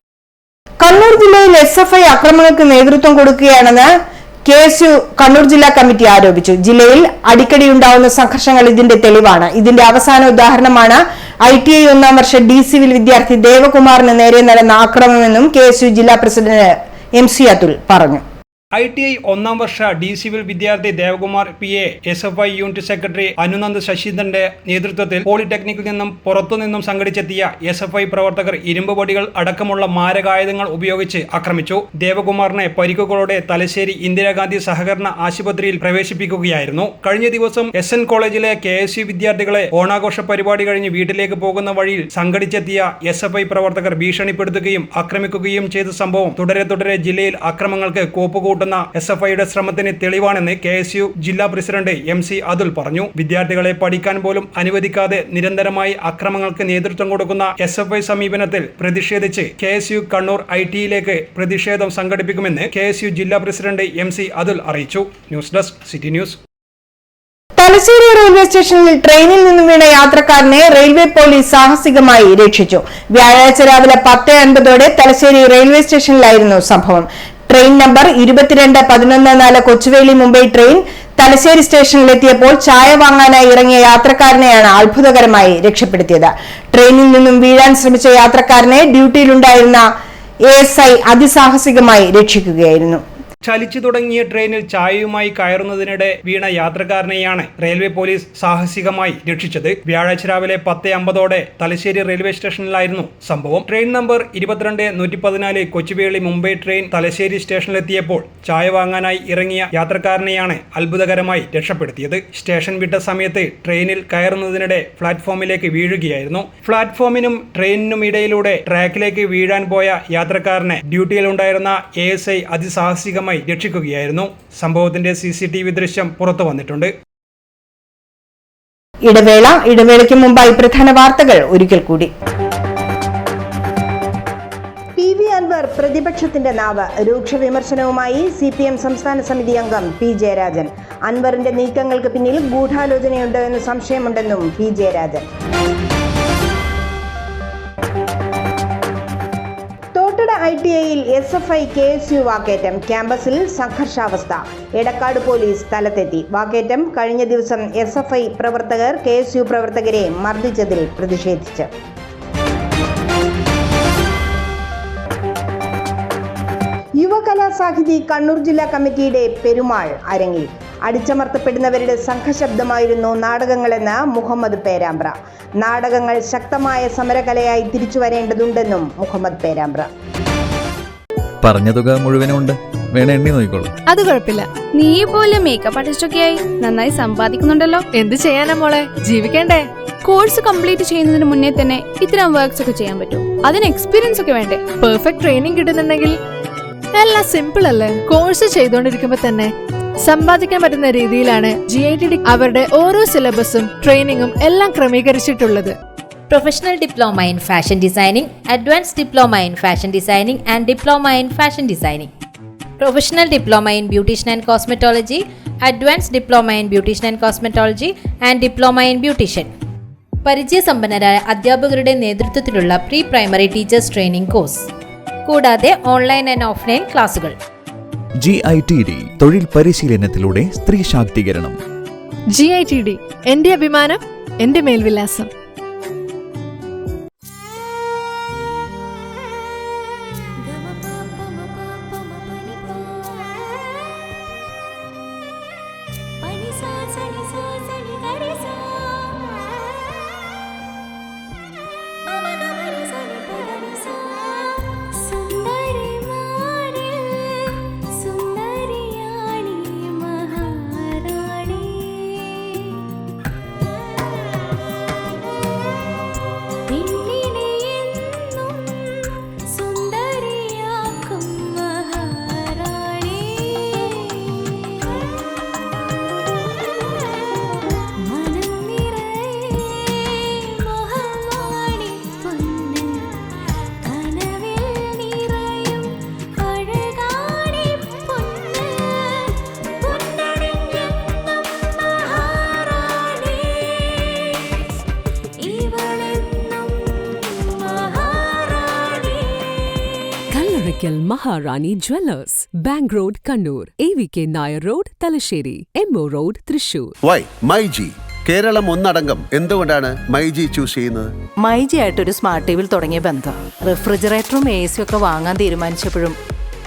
Speaker 1: Kannur ജില്ലയിൽ SFI ആക്രമണങ്ങൾക്ക് നേതൃത്വം കൊടുക്കുകയാണെന്ന് KSU കണ്ണൂർ ജില്ലാ കമ്മിറ്റി ആരോപിച്ചു. ജില്ലയിൽ അടിക്കടിയുണ്ടാവുന്ന സംഘർഷങ്ങൾ ഇതിന്റെ തെളിവാണ്. ഇതിന്റെ അവസാന ഉദാഹരണമാണ് ITI 1ാം വർഷ DCിവിൽ വിദ്യാർത്ഥി ദേവകുമാറിന് നേരെ നടന്ന ആക്രമണമെന്നും KSU ജില്ലാ പ്രസിഡന്റ് MC അതുൽ പറഞ്ഞു.
Speaker 4: ITI 1ാം വർഷ DCിവിൽ വിദ്യാർത്ഥി Devakumar PA SFI unit secretary Anunand ശശീന്ദ്രന്റെ നേതൃത്വത്തിൽ പോളിടെക്നിക്കിൽ നിന്നും പുറത്തുനിന്നും സംഘടിച്ചെത്തിയ SFI പ്രവർത്തകർ ഇരുമ്പ് വടികൾ അടക്കമുള്ള മാരകായുധങ്ങൾ ഉപയോഗിച്ച് ആക്രമിച്ചു. ദേവകുമാറിനെ പരിക്കുകളോടെ തലശ്ശേരി ഇന്ദിരാഗാന്ധി സഹകരണ ആശുപത്രിയിൽ പ്രവേശിപ്പിക്കുകയായിരുന്നു. കഴിഞ്ഞ ദിവസം SN കോളേജിലെ KSU വിദ്യാർത്ഥികളെ ഓണാഘോഷ പരിപാടി കഴിഞ്ഞ് വീട്ടിലേക്ക് പോകുന്ന വഴിയിൽ സംഘടിച്ചെത്തിയ SFI പ്രവർത്തകർ ഭീഷണിപ്പെടുത്തുകയും ആക്രമിക്കുകയും ചെയ്ത സംഭവം തുടരെ ജില്ലയിൽ ആക്രമണങ്ങൾക്ക് കോപ്പുകൂട്ടുന്ന SFIയുടെ ശ്രമത്തിന് തെളിവാണെന്ന് KSU ജില്ലാ പ്രസിഡന്റ് MC അതുൽ പറഞ്ഞു. വിദ്യാർത്ഥികളെ പഠിക്കാൻ പോലും അനുവദിക്കാതെ നിരന്തരമായി ആക്രമണങ്ങൾക്ക് നേതൃത്വം കൊടുക്കുന്ന SFI സമീപനത്തിൽ പ്രതിഷേധിച്ച് KSU കണ്ണൂർ ITയിലേക്ക് പ്രതിഷേധം സംഘടിപ്പിക്കുമെന്ന് KSU ജില്ലാ പ്രസിഡന്റ് MC അതുൽ അറിയിച്ചു. News desk city news.
Speaker 1: Thalassery railway സ്റ്റേഷനിൽ ട്രെയിനിൽ നിന്നും വീണ യാത്രക്കാരനെ റെയിൽവേ പോലീസ് സാഹസികമായി രക്ഷിച്ചു. വ്യാഴാഴ്ച രാവിലെ 10:50ഓടെ തലശ്ശേരി റെയിൽവേ സ്റ്റേഷനിലായിരുന്നു സംഭവം. Train number 22-11-4 Kochuveli Mumbai train Thalassery സ്റ്റേഷനിലെത്തിയപ്പോൾ ചായ വാങ്ങാനായി ഇറങ്ങിയ യാത്രക്കാരനെയാണ് അത്ഭുതകരമായി രക്ഷപ്പെടുത്തിയത്. ട്രെയിനിൽ നിന്നും വീഴാൻ ശ്രമിച്ച യാത്രക്കാരനെ ഡ്യൂട്ടിയിലുണ്ടായിരുന്ന ASI അതിസാഹസികമായി രക്ഷിക്കുകയായിരുന്നു.
Speaker 4: ചലിച്ചു തുടങ്ങിയ ട്രെയിനിൽ ചായയുമായി കയറുന്നതിനിടെ വീണ യാത്രക്കാരനെയാണ് റെയിൽവേ പോലീസ് സാഹസികമായി രക്ഷിച്ചത്. വ്യാഴാഴ്ച രാവിലെ 10:50ഓടെ തലശ്ശേരി റെയിൽവേ സ്റ്റേഷനിലായിരുന്നു സംഭവം. Train number 22-114 Kochuveli Mumbai train Thalassery സ്റ്റേഷനിലെത്തിയപ്പോൾ ചായ വാങ്ങാനായി ഇറങ്ങിയ യാത്രക്കാരനെയാണ് അത്ഭുതകരമായി രക്ഷപ്പെടുത്തിയത്. സ്റ്റേഷൻ വിട്ട സമയത്ത് ട്രെയിനിൽ കയറുന്നതിനിടെ പ്ലാറ്റ്ഫോമിലേക്ക് വീഴുകയായിരുന്നു. പ്ലാറ്റ്ഫോമിനും ട്രെയിനിനും ഇടയിലൂടെ ട്രാക്കിലേക്ക് വീഴാൻ പോയ യാത്രക്കാരനെ ഡ്യൂട്ടിയിലുണ്ടായിരുന്ന ASI അതിസാഹസികമായി രക്ഷിക്കുകയായിരുന്നു. സംഭവത്തിന്റെ CCTV ദൃശ്യം പുറത്തു വന്നിട്ടുണ്ട്.
Speaker 1: ഇടവേളയ്ക്ക് മുമ്പായി പ്രധാന വാർത്തകൾ ഒരിക്കൽ കൂടി. PV അൻവർ പ്രതിപക്ഷത്തിന്റെ നാവ്. രൂക്ഷ വിമർശനവുമായി CPM സംസ്ഥാന സമിതി അംഗം P ജയരാജൻ. അൻവറിന്റെ നീക്കങ്ങൾക്ക് പിന്നിൽ ഗൂഢാലോചനയുണ്ടോ എന്ന് സംശയമുണ്ടെന്നും P ജയരാജൻ. ITIയിൽ SFI KSU വാക്കേറ്റം. ക്യാമ്പസിൽ സംഘർഷാവസ്ഥ. എടക്കാട് പോലീസ് സ്ഥലത്തെത്തി. വാക്കേറ്റം കഴിഞ്ഞ ദിവസം SFI പ്രവർത്തകർ KSU പ്രവർത്തകരെ മർദ്ദിച്ചതിൽ പ്രതിഷേധിച്ച്. യുവകലാസാഹിതി കണ്ണൂർ ജില്ലാ കമ്മിറ്റിയുടെ പെരുമാൾ അരങ്ങിൽ. അടിച്ചമർത്തപ്പെടുന്നവരുടെ സംഘശബ്ദമായിരുന്നു നാടകങ്ങളെന്ന് മുഹമ്മദ് പേരാമ്പ്ര. നാടകങ്ങൾ ശക്തമായ സമരകലയായി തിരിച്ചു വരേണ്ടതുണ്ടെന്നും മുഹമ്മദ് പേരാമ്പ്ര.
Speaker 7: പറഞ്ഞ തുക മുഴുവനുണ്ട്. വേണേ എണ്ണി നോക്കിക്കോളൂ.
Speaker 9: അത് കുഴപ്പമില്ല.
Speaker 8: നീ പോലെ മേക്കപ്പ് ആർട്ടിസ്റ്റൊക്കെ ആയി നന്നായി സമ്പാദിക്കുന്നുണ്ടല്ലോ.
Speaker 9: എന്ത് ചെയ്യാനാ മോളെ, ജീവിക്കണ്ടേ?
Speaker 8: കോഴ്സ് കംപ്ലീറ്റ് ചെയ്യുന്നതിന് മുന്നേ തന്നെ ഇത്തരം വർക്ക്സ് ഒക്കെ ചെയ്യാൻ പറ്റും. അതിന് എക്സ്പീരിയൻസ് ഒക്കെ വേണ്ടേ?
Speaker 9: പെർഫെക്റ്റ് ട്രെയിനിങ് കിട്ടുന്നുണ്ടെങ്കിൽ എല്ലാം സിമ്പിൾ അല്ലേ? കോഴ്സ് ചെയ്തുകൊണ്ടിരിക്കുമ്പോ തന്നെ സമ്പാദിക്കാൻ പറ്റുന്ന രീതിയിലാണ് GITD അവരുടെ ഓരോ സിലബസും ട്രെയിനിങ്ങും എല്ലാം ക്രമീകരിച്ചിട്ടുള്ളത്.
Speaker 10: Professional diploma in fashion designing, advance diploma in fashion designing and diploma in fashion designing, professional diploma in beautician and cosmetology, advance diploma in beautician and cosmetology and diploma in beautician. പരിചയസമ്പന്നരായ അധ്യാപകരുടെ നേതൃത്വത്തിലുള്ള pre primary teachers training course, കൂടാതെ ഓൺലൈൻ ആൻഡ് ഓഫ്ലൈൻ ക്ലാസുകൾ.
Speaker 7: GITD തൊഴിൽ പരിശീലനത്തിലൂടെ സ്ത്രീ ശാക്തീകരണം.
Speaker 9: GITD എന്റെ അഭിമാനം, എന്റെ മേൽവിലാസം.
Speaker 11: Maharani Jewellers, Bank Road, Kannur, AVK Nair Road, Talasheri, MO Road, Thrissur.
Speaker 12: Why myG Keralam ഒന്നടങ്കം എന്തുകൊണ്ടാണ് മൈജി ചൂസ് ചെയ്യുന്നത്?
Speaker 13: മൈജി ആയിട്ടൊരു സ്മാർട്ട് ടിവിയിൽ തുടങ്ങിയ ബന്ധം റെഫ്രിജറേറ്ററും AC ഒക്കെ വാങ്ങാൻ തീരുമാനിച്ചപ്പോഴും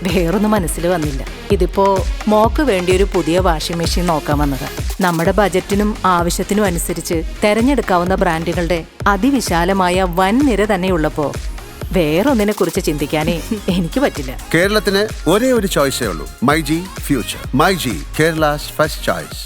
Speaker 13: വേറൊന്നും മനസ്സിൽ വന്നില്ല. ഇതിപ്പോ മോക്ക് വേണ്ടി ഒരു പുതിയ വാഷിംഗ് മെഷീൻ നോക്കാൻ വന്നത്. നമ്മുടെ ബജറ്റിനും ആവശ്യത്തിനും അനുസരിച്ച് തെരഞ്ഞെടുക്കാവുന്ന ബ്രാൻഡുകളുടെ അതിവിശാലമായ വൻ നിര തന്നെയുള്ളപ്പോ വേറൊന്നിനെ കുറിച്ച് ചിന്തിക്കാനേ എനിക്ക് പറ്റില്ല.
Speaker 12: കേരളത്തിന് ഒരേ ഒരു ചോയ്സേ ഉള്ളൂ, myG future. MyG Kerala's first choice.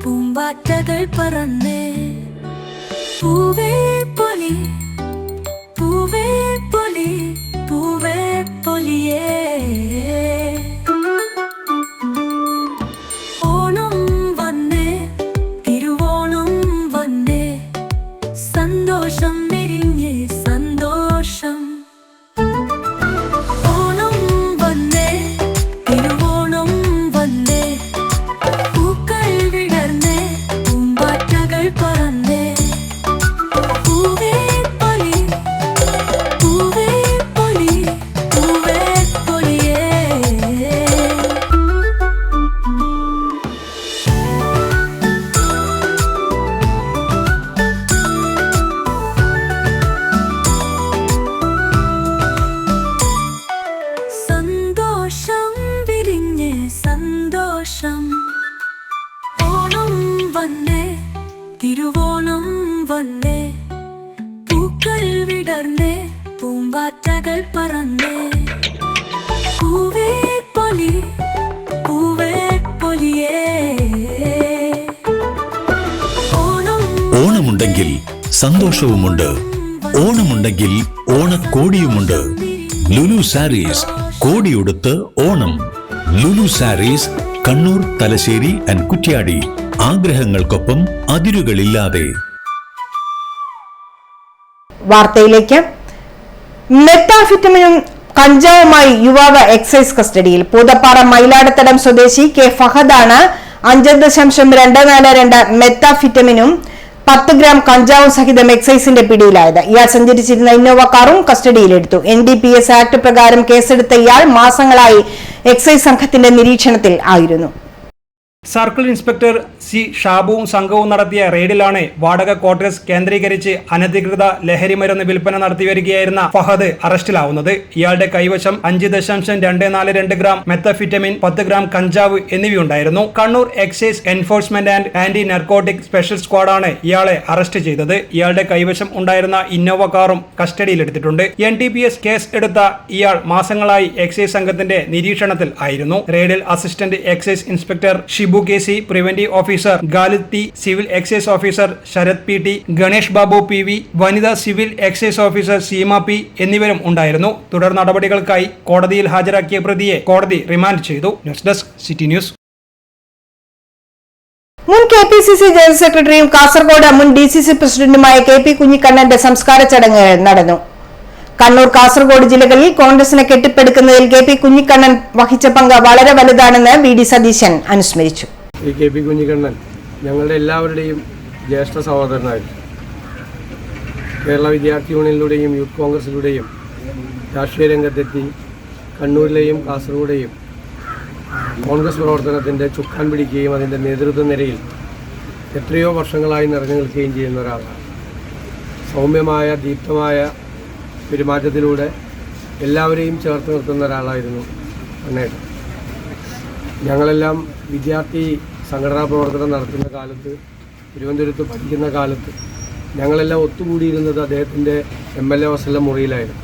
Speaker 14: പൂമ്പാറ്റകൾ പറന്നേ, പൂവേ പൊലി പൂവേ പൊലി പൂവേ പൊലിയേ. ഓണം വന്നേ, തിരുവോണം വന്നേ, സന്തോഷം വിരിഞ്ഞേ സന്തോഷം. ഓണം വന്നേ, തിരുവോണം വന്നേ, പൂക്കൾ വിടർന്നേ, പൂമ്പാറ്റകൾ പറന്നേ, പൂവേ പൊലി പൂവേ പൊലി പൂവേ പൊലിയേ. സന്തോഷം വിരിഞ്ഞേ സന്തോഷം. ഓണം വന്നേ, തിരുവോണം വന്നേ, പൂക്കൾ വിടർന്നേ, പൂമ്പാറ്റകൾ പറന്നേ, പൂവേ പൊലി പൂവേ പൊലിയേ.
Speaker 15: ഓണമുണ്ടെങ്കിൽ സന്തോഷവുമുണ്ട്, ഓണമുണ്ടെങ്കിൽ ഓണക്കോടിയുമുണ്ട്. ലുലു സാരീസ് കോടിയുടുത്ത് ഓണം. ലുലു സാരീസ് കണ്ണൂർ, തലശ്ശേരി ആൻഡ് കുറ്റ്യാടി. ആഗ്രഹങ്ങൾക്കൊപ്പം അതിരുകളില്ലാതെ.
Speaker 1: വാർത്തയിലേക്ക്. മെത്താഫിറ്റമിനും കഞ്ചാവുമായി യുവാവ് എക്സൈസ് കസ്റ്റഡിയിൽ. പൂതപ്പാറ മയിലാടത്തടം സ്വദേശി കെ ഫഹദാണ് 5.242 മെത്താഫിറ്റമിനും 10 ഗ്രാം കഞ്ചാവും സഹിതം എക്സൈസിന്റെ പിടിയിലായത്. ഇയാൾ സഞ്ചരിച്ചിരുന്ന ഇന്നോവ കാറും കസ്റ്റഡിയിലെടുത്തു. NDPS ആക്ട് പ്രകാരം കേസെടുത്ത ഇയാൾ മാസങ്ങളായി എക്സൈസ് സംഘത്തിന്റെ നിരീക്ഷണത്തിൽ ആയിരുന്നു.
Speaker 4: സർക്കിൾ ഇൻസ്പെക്ടർ സി ഷാബുവും സംഘവും നടത്തിയ റെയ്ഡിലാണ് വാടക ക്വാർട്ടേഴ്സ് കേന്ദ്രീകരിച്ച് അനധികൃത ലഹരി മരുന്ന് വിൽപ്പന നടത്തിവരികയായിരുന്ന ഫഹദ് അറസ്റ്റിലാവുന്നത്. ഇയാളുടെ കൈവശം 5.242 ഗ്രാം മെത്തഫിറ്റമിൻ, 10 ഗ്രാം കഞ്ചാവ് എന്നിവയുണ്ടായിരുന്നു. Kannur excise enforcement and anti narcotic special സ്ക്വാഡാണ് ഇയാളെ അറസ്റ്റ് ചെയ്തത്. ഇയാളുടെ കൈവശം ഉണ്ടായിരുന്ന ഇന്നോവ കാറും കസ്റ്റഡിയിലെടുത്തിട്ടുണ്ട്. NDPS കേസ് എടുത്ത ഇയാൾ മാസങ്ങളായി എക്സൈസ് സംഘത്തിന്റെ നിരീക്ഷണത്തിൽ ആയിരുന്നു. റെയ്ഡിൽ assistant excise inspector Shibu KC, preventive officer Khalid T, civil excise officer Sharath PT, Ganesh Babu PV, വനിതാ civil excise officer Seema P എന്നിവരും ഉണ്ടായിരുന്നു. തുടർ നടപടികൾക്കായി കോടതിയിൽ ഹാജരാക്കിയ പ്രതിയെ കോടതി റിമാൻഡ് ചെയ്തു. News desk city news.
Speaker 1: മുൻ KPCC ജനറൽ സെക്രട്ടറിയും കാസർഗോഡ് മുൻ DCC പ്രസിഡന്റുമായ KP കുഞ്ഞിക്കണ്ണന്റെ സംസ്കാര ചടങ്ങുകൾ നടന്നു. കണ്ണൂർ, കാസർഗോഡ് ജില്ലകളിൽ കോൺഗ്രസിനെ കെട്ടിപ്പടുക്കുന്നതിൽ KP കുഞ്ഞിക്കണ്ണൻ വഹിച്ച പങ്ക് വളരെ വലുതാണെന്ന് VD സതീശൻ അനുസ്മരിച്ചു.
Speaker 16: KP കുഞ്ഞിക്കണ്ണൻ ഞങ്ങളുടെ എല്ലാവരുടെയും ജ്യേഷ്ഠ സഹോദരനായിരുന്നു. കേരള വിദ്യാർത്ഥി യൂണിയനിലൂടെയും യൂത്ത് കോൺഗ്രസിലൂടെയും രാഷ്ട്രീയ രംഗത്തെത്തി കണ്ണൂരിലെയും കാസർഗോഡെയും കോൺഗ്രസ് പ്രവർത്തനത്തിൻ്റെ ചുക്കാൻ പിടിക്കുകയും അതിൻ്റെ നേതൃത്വ നിരയിൽ എത്രയോ വർഷങ്ങളായി നിറഞ്ഞു നിൽക്കുകയും ചെയ്യുന്ന ഒരാളാണ്. സൗമ്യമായ, ദീപ്തമായ പെരുമാറ്റത്തിലൂടെ എല്ലാവരെയും ചേർത്ത് നിർത്തുന്ന ഒരാളായിരുന്നു അന്നേരം. ഞങ്ങളെല്ലാം വിദ്യാർത്ഥി സംഘടനാ പ്രവർത്തനം നടത്തുന്ന കാലത്ത്, തിരുവനന്തപുരത്ത് പഠിക്കുന്ന കാലത്ത് ഞങ്ങളെല്ലാം ഒത്തുകൂടിയിരുന്നത് അദ്ദേഹത്തിൻ്റെ MLA ഹോസ്റ്റലിലെ മുറിയിലായിരുന്നു.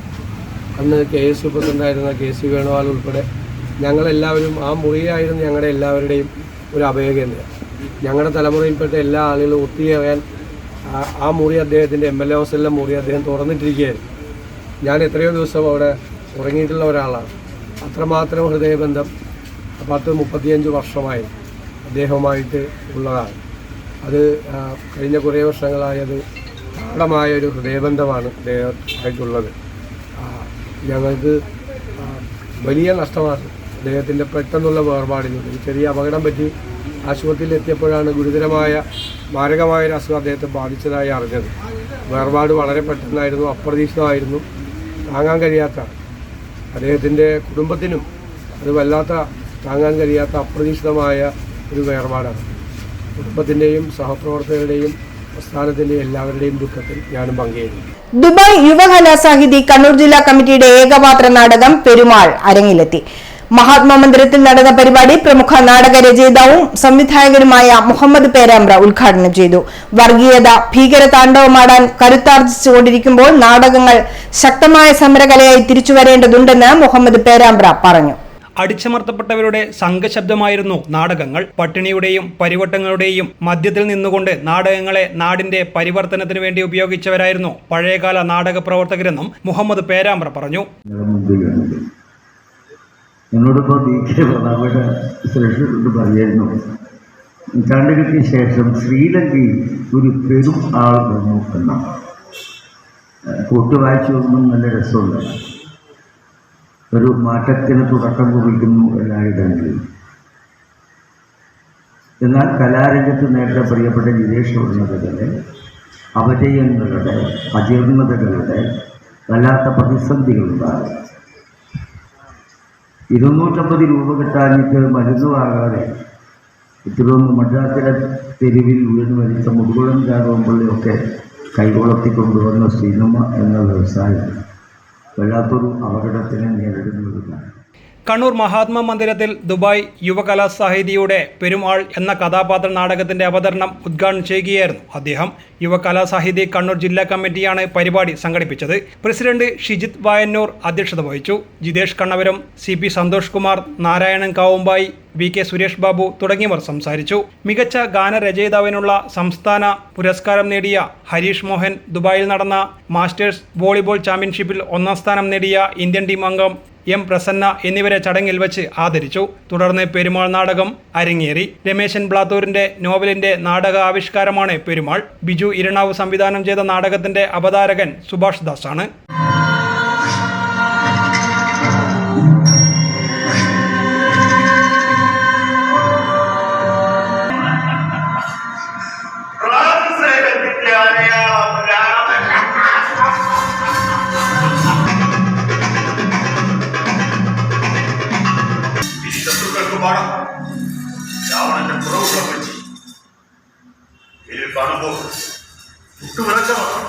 Speaker 16: അന്ന് KSU പ്രസിഡൻ്റായിരുന്ന KC വേണുഗോപാൽ ഉൾപ്പെടെ ഞങ്ങളെല്ലാവരും ആ മുറിയായിരുന്നു ഞങ്ങളുടെ എല്ലാവരുടെയും ഒരു അഭയകേന്ദ്രം. ഞങ്ങളുടെ തലമുറയിൽപ്പെട്ട എല്ലാ ആളുകളും ഒത്തുചേരാൻ ആ മുറി, അദ്ദേഹത്തിൻ്റെ MLA ഹോസ്റ്റലിലെ മുറി അദ്ദേഹം തുറന്നിട്ടിരിക്കുകയായിരുന്നു. ഞാൻ എത്രയോ ദിവസം അവിടെ ഉറങ്ങിയിട്ടുള്ള ഒരാളാണ്. അത്രമാത്രം ഹൃദയബന്ധം 35 വർഷമായി അദ്ദേഹവുമായിട്ട് ഉള്ളതാണ്. അത് കഴിഞ്ഞ കുറേ വർഷങ്ങളായി അത് ഗാഢമായ ഒരു ഹൃദയബന്ധമാണ് അദ്ദേഹമായിട്ടുള്ളത്. ഞങ്ങൾക്ക് വലിയ നഷ്ടമാണ് അദ്ദേഹത്തിൻ്റെ പെട്ടെന്നുള്ള വേർപാടിലൂടെ. ഒരു ചെറിയ അപകടം പറ്റി ആശുപത്രിയിൽ എത്തിയപ്പോഴാണ് ഗുരുതരമായ മാരകമായ ഒരു അസുഖം അദ്ദേഹത്തെ ബാധിച്ചതായി അറിഞ്ഞത്. വേർപാട് വളരെ പെട്ടെന്നായിരുന്നു, അപ്രതീക്ഷിതമായിരുന്നു, താങ്ങാൻ കഴിയാത്ത, അദ്ദേഹത്തിൻ്റെ കുടുംബത്തിനും അത് വല്ലാത്ത താങ്ങാൻ കഴിയാത്ത അപ്രതീക്ഷിതമായ ഒരു വേർപാടാണ്. കുടുംബത്തിൻ്റെയും സഹപ്രവർത്തകരുടെയും പ്രസ്ഥാനത്തിൻ്റെയും എല്ലാവരുടെയും ദുഃഖത്തിൽ ഞാനും പങ്കുചേരുന്നു.
Speaker 1: ദുബായ് യുവകലാസാഹിതി കണ്ണൂർ ജില്ലാ കമ്മിറ്റിയുടെ ഏകപാത്ര നാടകം പെരുമാൾ അരങ്ങിലെത്തി. മഹാത്മാ മന്ദിരത്തിൽ നടന്ന പരിപാടി പ്രമുഖ നാടക രചയിതാവും സംവിധായകനുമായ മുഹമ്മദ് പേരാമ്പ്ര ഉദ്ഘാടനം ചെയ്തു. വർഗീയത, ഭീകര താണ്ഡവമാടാൻ കരുത്താർജിച്ചുകൊണ്ടിരിക്കുമ്പോൾ നാടകങ്ങൾ ശക്തമായ സമരകലയായി തിരിച്ചുവരേണ്ടതുണ്ടെന്ന് മുഹമ്മദ് പേരാമ്പ്ര പറഞ്ഞു.
Speaker 4: അടിച്ചമർത്തപ്പെട്ടവരുടെ സംഘശബ്ദമായിരുന്നു നാടകങ്ങൾ. പട്ടിണിയുടെയും പരിവട്ടങ്ങളുടെയും മധ്യത്തിൽ നിന്നുകൊണ്ട് നാടകങ്ങളെ നാടിന്റെ പരിവർത്തനത്തിന് വേണ്ടി ഉപയോഗിച്ചവരായിരുന്നു പഴയകാല നാടക പ്രവർത്തകരെന്നും മുഹമ്മദ് പേരാമ്പ്ര പറഞ്ഞു.
Speaker 17: എന്നോടിപ്പോൾ ദേശീയ പ്രധാനപ്പെട്ട സുരക്ഷിതോട് പറയായിരുന്നു, നൂറ്റാണ്ടുകൾക്ക് ശേഷം ശ്രീലങ്കയിൽ ഒരു പെരും ആൾ വന്നു എന്നാണ്. കൂട്ട് വായിച്ചൊന്നും നല്ല രസമുള്ള ഒരു മാറ്റത്തിന് തുടക്കം കുറിക്കുന്നു എല്ലായിടങ്ങളിലും. എന്നാൽ കലാരംഗത്ത് നേരത്തെ പ്രിയപ്പെട്ട ജിതേഷ് പറഞ്ഞതുപോലെ അപജയങ്ങളുടെ, അജീർണതകളുടെ വല്ലാത്ത പ്രതിസന്ധികളുണ്ടാകും. 250 രൂപ കിട്ടാനിട്ട് മരുന്ന് വാങ്ങാതെ ഇത്രയൊന്ന് മദ്രാസിലെ തെരുവിൽ വീണ് മരിച്ച മുതുകുളം ചാകുമ്പോഴൊക്കെ കൈകൊളത്തിക്കൊണ്ടുവന്ന സിനിമ എന്ന വ്യവസായം വല്ലാത്തൊരു അപകടത്തിനെ നേരിടുന്നതാണ്.
Speaker 4: കണ്ണൂർ മഹാത്മാ മന്ദിരത്തിൽ ദുബായ് യുവകലാസാഹിതിയുടെ പെരുമാൾ എന്ന കഥാപാത്ര നാടകത്തിന്റെ അവതരണം ഉദ്ഘാടനം ചെയ്യുകയായിരുന്നു അദ്ദേഹം. യുവകലാസാഹിതി കണ്ണൂർ ജില്ലാ കമ്മിറ്റിയാണ് പരിപാടി സംഘടിപ്പിച്ചത്. പ്രസിഡന്റ് ഷിജിത് വായന്നൂർ അധ്യക്ഷത വഹിച്ചു. ജിതേഷ് കണ്ണവരം, CP സന്തോഷ് കുമാർ, നാരായണൻ കാവുമ്പായി, VK സുരേഷ് ബാബു തുടങ്ങിയവർ സംസാരിച്ചു. മികച്ച ഗാനരചയിതാവിനുള്ള സംസ്ഥാന പുരസ്കാരം നേടിയ ഹരീഷ് മോഹൻ, ദുബായിൽ നടന്ന മാസ്റ്റേഴ്സ് വോളിബോൾ ചാമ്പ്യൻഷിപ്പിൽ 1ാം സ്ഥാനം നേടിയ ഇന്ത്യൻ ടീം അംഗം എം പ്രസന്ന എന്നിവരെ ചടങ്ങിൽ വെച്ച് ആദരിച്ചു. തുടർന്ന് പെരുമാൾ നാടകം അരങ്ങേറി. രമേശൻ ബ്ലാത്തൂരിന്റെ നോവലിന്റെ നാടക ആവിഷ്കാരമാണ് പെരുമാൾ. ബിജു ഇരണാവ് സംവിധാനം ചെയ്ത നാടകത്തിന്റെ അവതാരകൻ സുഭാഷ് ദാസ് ആണ്.
Speaker 18: രാവണന്റെ പുറവുള്ള പറ്റി ഇതിൽ കാണുമ്പോൾ ചുട്ടുവിളക്കമാണ്.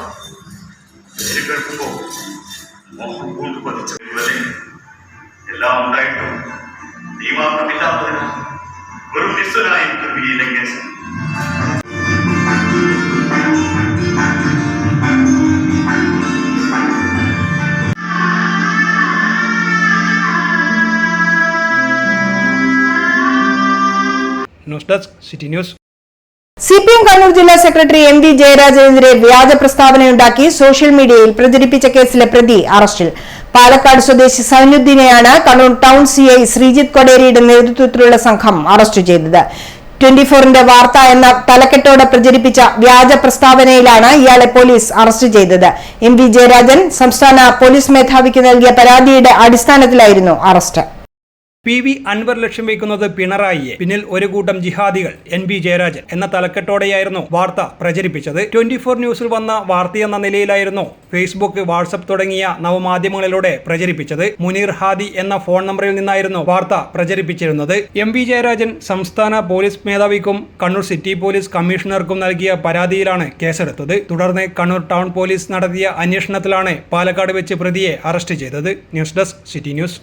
Speaker 18: പേര് കേൾക്കുമ്പോൾ മോഹം കൊണ്ട് പതിച്ച എല്ലാം ഉണ്ടായിട്ടും നീ മാത്രമില്ലാത്തതിനാൽ വെറും നിസ്വനായിരിക്കും ഈ ലങ്കേശൻ.
Speaker 4: News desk city news.
Speaker 1: CPM Kannur ജില്ലാ സെക്രട്ടറി MV ജയരാജനെതിരെ വ്യാജ പ്രസ്താവനയുണ്ടാക്കി സോഷ്യൽ മീഡിയയിൽ പ്രചരിപ്പിച്ച കേസിലെ പ്രതി അറസ്റ്റിൽ. പാലക്കാട് സ്വദേശി സൈനുദ്ദീനെയാണ് കണ്ണൂർ ടൗൺ CI ശ്രീജിത്ത് കൊടേരിയുടെ നേതൃത്വത്തിലുള്ള സംഘം അറസ്റ്റ് ചെയ്തത്. 24ന്റെ വാർത്ത എന്ന തലക്കെട്ടോടെ പ്രചരിപ്പിച്ച വ്യാജ പ്രസ്താവനയിലാണ് ഇയാളെ പോലീസ് അറസ്റ്റ് ചെയ്തത്. MV ജയരാജൻ സംസ്ഥാന പോലീസ് മേധാവിക്ക് നൽകിയ പരാതിയുടെ അടിസ്ഥാനത്തിലായിരുന്നു അറസ്റ്റ്.
Speaker 4: PV അൻവർ ലക്ഷ്യം വയ്ക്കുന്നത് പിണറായിയെ, പിന്നിൽ ഒരു കൂട്ടം ജിഹാദികൾ, NB ജയരാജൻ എന്ന തലക്കെട്ടോടെയായിരുന്നു വാർത്ത പ്രചരിപ്പിച്ചത്. 24 ന്യൂസിൽ വന്ന വാർത്തയെന്ന നിലയിലായിരുന്നു ഫേസ്ബുക്ക്, വാട്സപ്പ് തുടങ്ങിയ നവമാധ്യമങ്ങളിലൂടെ പ്രചരിപ്പിച്ചത്. മുനീർ ഹാദി എന്ന ഫോൺ നമ്പറിൽ നിന്നായിരുന്നു വാർത്ത പ്രചരിപ്പിച്ചിരുന്നത്. MV ജയരാജൻ സംസ്ഥാന പോലീസ് മേധാവിക്കും കണ്ണൂർ സിറ്റി പോലീസ് കമ്മീഷണർക്കും നൽകിയ പരാതിയിലാണ് കേസെടുത്തത്. തുടർന്ന് കണ്ണൂർ ടൗൺ പോലീസ് നടത്തിയ അന്വേഷണത്തിലാണ് പാലക്കാട് വെച്ച് പ്രതിയെ അറസ്റ്റ് ചെയ്തത്. News desk city news.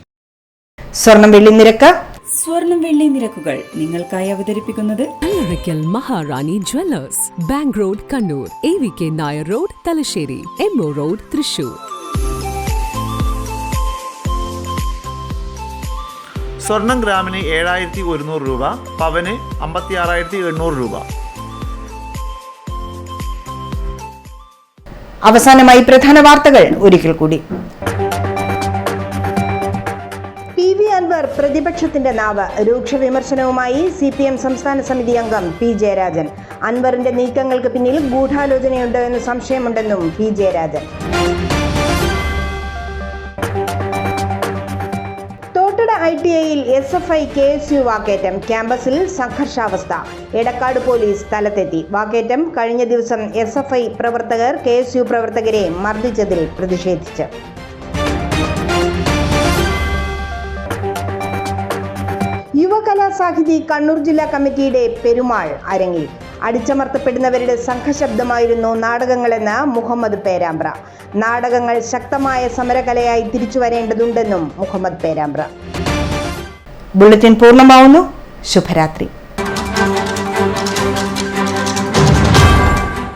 Speaker 1: സ്വർണം
Speaker 11: വെള്ളി നിരക്കുകൾ നിങ്ങൾക്കായി അവതരിപ്പിക്കുന്നത് Allarakkal Maharani jewellers, bank road Kannur, AVK Nair road Thalassery, MO road Thrissur.
Speaker 19: സ്വർണം ഗ്രാമിന് 7100 രൂപ, പവന് 56,800 രൂപ.
Speaker 1: അവസാനമായി പ്രധാന വാർത്തകൾ ഒരിക്കൽ കൂടി. PV അൻവർ പ്രതിപക്ഷത്തിന്റെ നാവ്. രൂക്ഷ വിമർശനവുമായി CPM സംസ്ഥാന സമിതി അംഗം P ജയരാജൻ. അൻവറിന്റെ നീക്കങ്ങൾക്ക് പിന്നിൽ ഗൂഢാലോചനയുണ്ടോ എന്ന് സംശയമുണ്ടെന്നും P Jayarajan. Thottada ITIയിൽ SFI KSU വാക്കേറ്റം. ക്യാമ്പസിൽ സംഘർഷാവസ്ഥ. എടക്കാട് പോലീസ് സ്ഥലത്തെത്തി. വാക്കേറ്റം കഴിഞ്ഞ ദിവസം SFI പ്രവർത്തകർ KSU പ്രവർത്തകരെ മർദ്ദിച്ചതിൽ പ്രതിഷേധിച്ച്. യുവകലാസാഹിതി കണ്ണൂർ ജില്ലാ കമ്മിറ്റിയുടെ പെരുമാൾ അരങ്ങിൽ. അടിച്ചമർത്തപ്പെടുന്നവരുടെ സംഘശബ്ദമായിരുന്നു നാടകങ്ങളെന്ന് മുഹമ്മദ് പേരാമ്പ്ര. നാടകങ്ങൾ ശക്തമായ സമരകലയായി തിരിച്ചുവരേണ്ടതുണ്ടെന്നും മുഹമ്മദ് പേരാമ്പ്ര. ബുള്ളറ്റിൻ പൂർണ്ണമാവുന്നു. ശുഭരാത്രി.